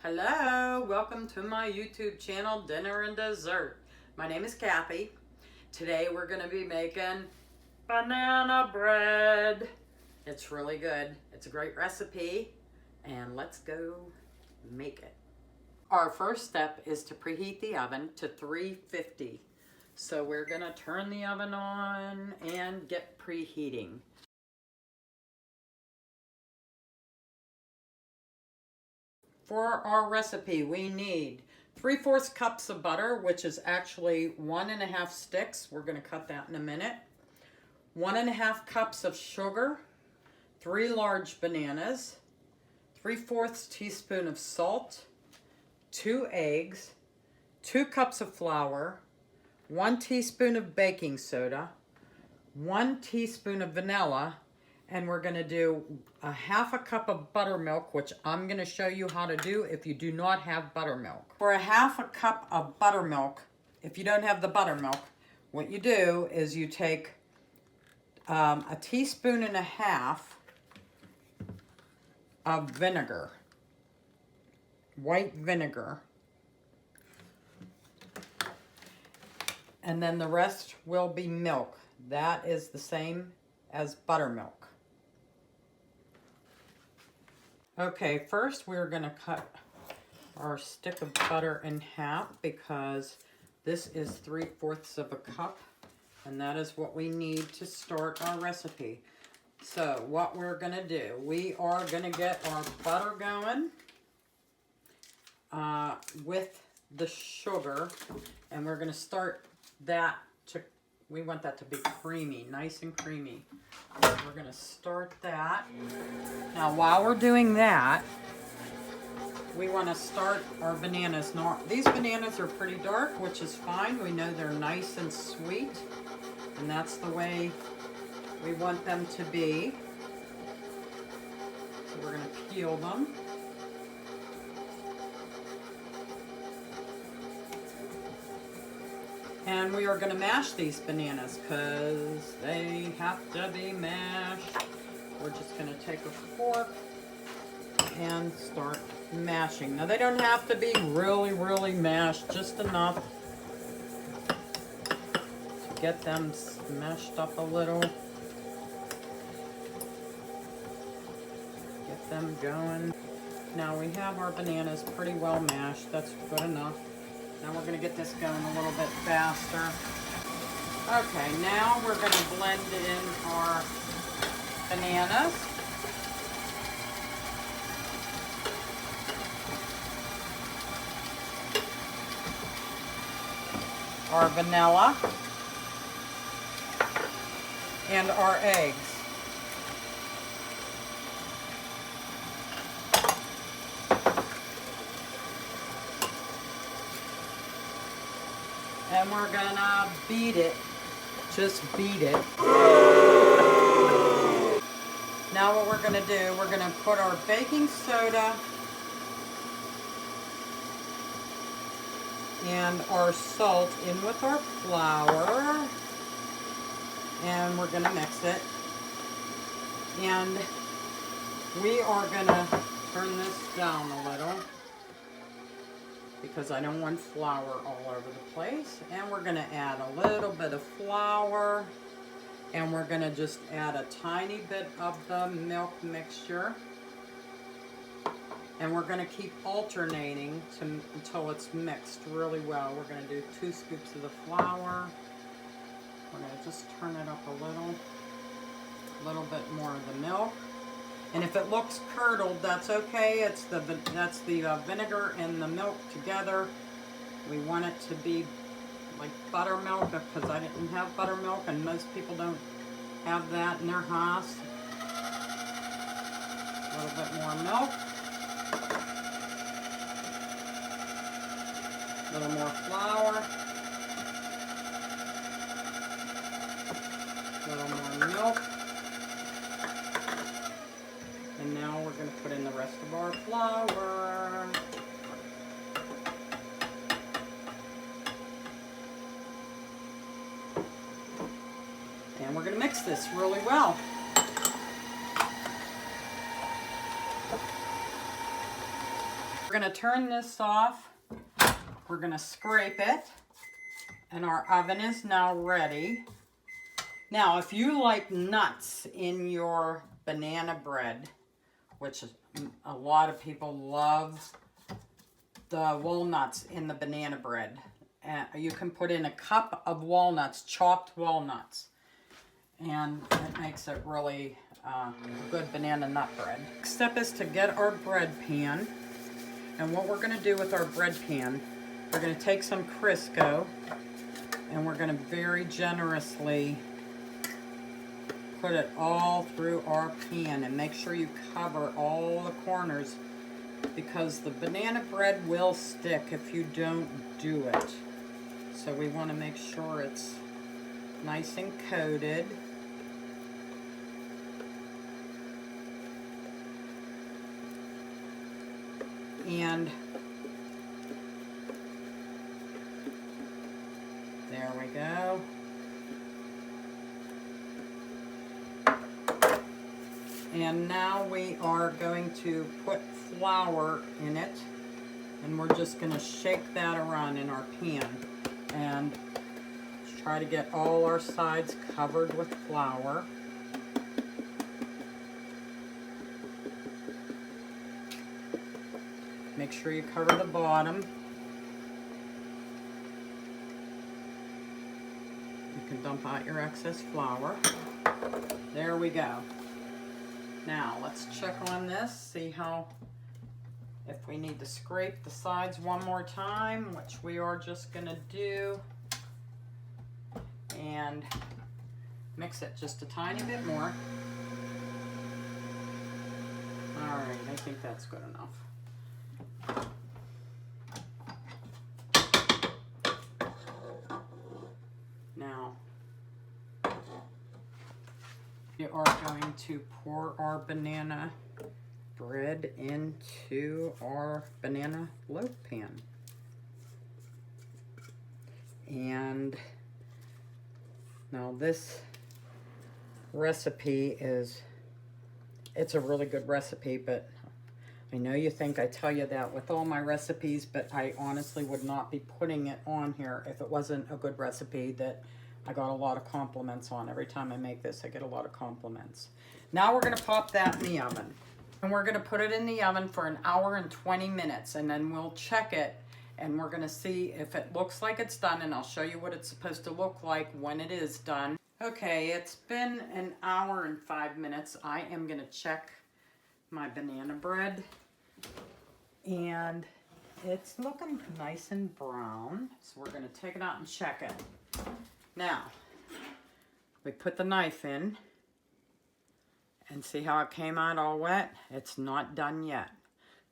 Hello, welcome to my YouTube channel, Dinner and Dessert. My name is Kathy. Today we're going to be making banana bread. It's really good. It's a great recipe, and let's go make it. Our first step is to preheat the oven to 350. So we're going to turn the oven on and get preheating. For our recipe, we need 3/4 cups of butter, which is actually 1.5 sticks. We're going to cut that in a minute. 1.5 cups of sugar, 3 large bananas, 3/4 teaspoon of salt, 2 eggs, 2 cups of flour, 1 teaspoon of baking soda, 1 teaspoon of vanilla, and we're going to do 1/2 cup of buttermilk, which I'm going to show you how to do if you do not have buttermilk. For 1/2 cup of buttermilk, if you don't have the buttermilk, what you do is you take 1.5 teaspoons of vinegar, white vinegar, and then the rest will be milk. That is the same as buttermilk. Okay, first we're going to cut our stick of butter in half because this is 3/4 of a cup, and that is what we need to start our recipe. So what we're going to do, we are going to get our butter going with the sugar, and we're going to start that to, we want that to be creamy, nice and creamy. We're going to start that. Now while we're doing that, we want to start our bananas. Now, these bananas are pretty dark, which is fine. We know they're nice and sweet, and that's the way we want them to be. So we're going to peel them. And we are going to mash these bananas because they have to be mashed. We're just going to take a fork and start mashing. Now they don't have to be really, really mashed, just enough to get them smashed up a little. Get them going. Now we have our bananas pretty well mashed. That's good enough. Now we're going to get this going a little bit faster. Okay, now we're going to blend in our bananas. Our vanilla. And our eggs. And we're gonna beat it, just beat it. Now what we're gonna do, we're gonna put our baking soda and our salt in with our flour, and we're gonna mix it. And we are gonna turn this down a little, because I don't want flour all over the place. And we're going to add a little bit of flour, and we're going to just add a tiny bit of the milk mixture, and we're going to keep alternating until it's mixed really well. We're going to do 2 scoops of the flour. We're going to just turn it up a little bit more of the milk. And if it looks curdled, that's okay. That's the vinegar and the milk together. We want it to be like buttermilk, because I didn't have buttermilk, and most people don't have that in their house. A little bit more milk. A little more flour. A little more milk. And now we're going to put in the rest of our flour. And we're going to mix this really well. We're gonna turn this off. We're gonna scrape it. And our oven is now ready. Now, if you like nuts in your banana bread, which a lot of people love the walnuts in the banana bread, you can put in a cup of walnuts, chopped walnuts, and it makes it really good banana nut bread. Next step is to get our bread pan, and what we're going to do with our bread pan, we're going to take some Crisco, and we're going to very generously put it all through our pan, and make sure you cover all the corners, because the banana bread will stick if you don't do it. So we want to make sure it's nice and coated. And there we go. And now we are going to put flour in it, and we're just going to shake that around in our pan and try to get all our sides covered with flour. Make sure you cover the bottom. You can dump out your excess flour. There we go. Now let's check on this, see how, if we need to scrape the sides one more time, which we are just gonna do, and mix it just a tiny bit more. All right, I think that's good enough. Now, we are going to pour our banana bread into our banana loaf pan. And now this recipe it's a really good recipe, but I know you think I tell you that with all my recipes, but I honestly would not be putting it on here if it wasn't a good recipe that I got a lot of compliments on. Every time I make this, I get a lot of compliments. Now we're going to pop that in the oven. And we're going to put it in the oven for 1 hour and 20 minutes. And then we'll check it. And we're going to see if it looks like it's done. And I'll show you what it's supposed to look like when it is done. Okay, it's been 1 hour and 5 minutes. I am going to check my banana bread. And it's looking nice and brown. So we're going to take it out and check it. Now, we put the knife in and see how it came out all wet. It's not done yet.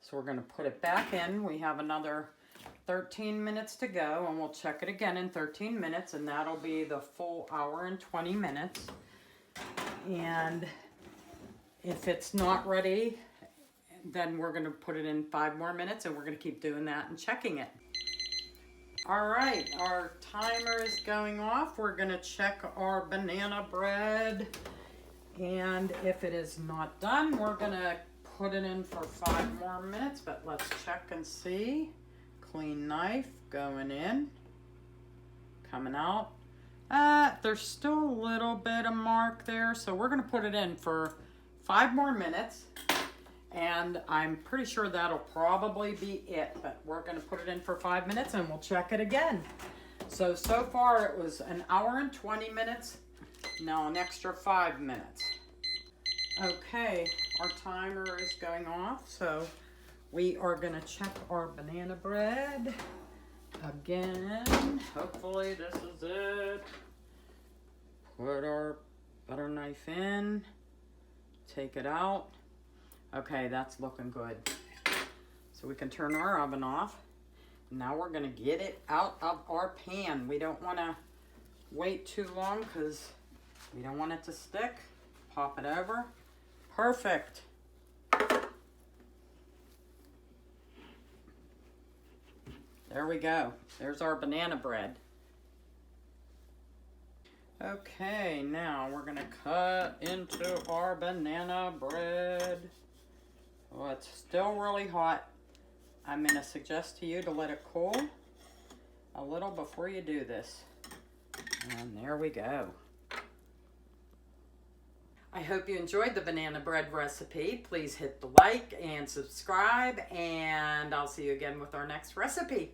So we're going to put it back in. We have another 13 minutes to go, and we'll check it again in 13 minutes, and that'll be the full 1 hour and 20 minutes. And if it's not ready, then we're going to put it in 5 more minutes, and we're going to keep doing that and checking it. All right, our timer is going off. We're going to check our banana bread. And if it is not done, we're going to put it in for 5 more minutes. But let's check and see. Clean knife going in. Coming out. There's still a little bit of mark there. So we're going to put it in for 5 more minutes. And I'm pretty sure that'll probably be it, but we're going to put it in for 5 minutes and we'll check it again. So far it was 1 hour and 20 minutes. Now an extra 5 minutes. Okay, our timer is going off, so we are going to check our banana bread again. Hopefully this is it. Put our butter knife in. Take it out. Okay, that's looking good. So we can turn our oven off. Now we're going to get it out of our pan. We don't want to wait too long because we don't want it to stick. Pop it over. Perfect. There we go. There's our banana bread. Okay, now we're going to cut into our banana bread. Oh, it's still really hot. I'm going to suggest to you to let it cool a little before you do this. And there we go. I hope you enjoyed the banana bread recipe. Please hit the like and subscribe, and I'll see you again with our next recipe.